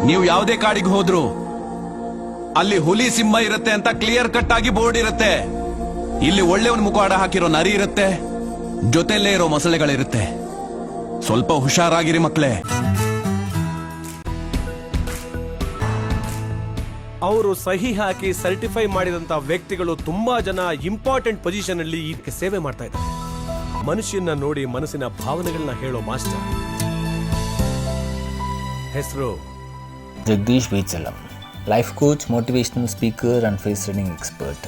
ನೀವು ಯಾವುದೇ ಕಾಡಿಗೆ ಹೋದ್ರು ಅಲ್ಲಿ ಹುಲಿ ಸಿಂಹ ಇರುತ್ತೆ ಅಂತ ಕ್ಲಿಯರ್ ಕಟ್ ಆಗಿ ಬೋರ್ಡ್ ಇರುತ್ತೆ. ಇಲ್ಲಿ ಒಳ್ಳೆಯವನ್ ಮುಖವಾಡ ಹಾಕಿರೋ ನರಿ ಇರುತ್ತೆ, ಜೊತೆಲೇ ಇರೋ ಮೊಸಳೆಗಳಿರುತ್ತೆ. ಸ್ವಲ್ಪ ಹುಷಾರಾಗಿರಿ ಮಕ್ಕಳೇ. ಅವರು ಸಹಿ ಹಾಕಿ ಸರ್ಟಿಫೈ ಮಾಡಿದಂತ ವ್ಯಕ್ತಿಗಳು ತುಂಬಾ ಜನ ಇಂಪಾರ್ಟೆಂಟ್ ಪೊಸಿಷನ್ ಅಲ್ಲಿ ಇದಕ್ಕೆ ಸೇವೆ ಮಾಡ್ತಾ ಇದ್ದಾರೆ. ಮನುಷ್ಯನ ನೋಡಿ ಮನಸ್ಸಿನ ಭಾವನೆಗಳನ್ನ ಹೇಳೋ ಮಾಸ್ಟರ್. ಹೆಸರು Jagadish Bechalam, life coach, motivational speaker and face reading expert.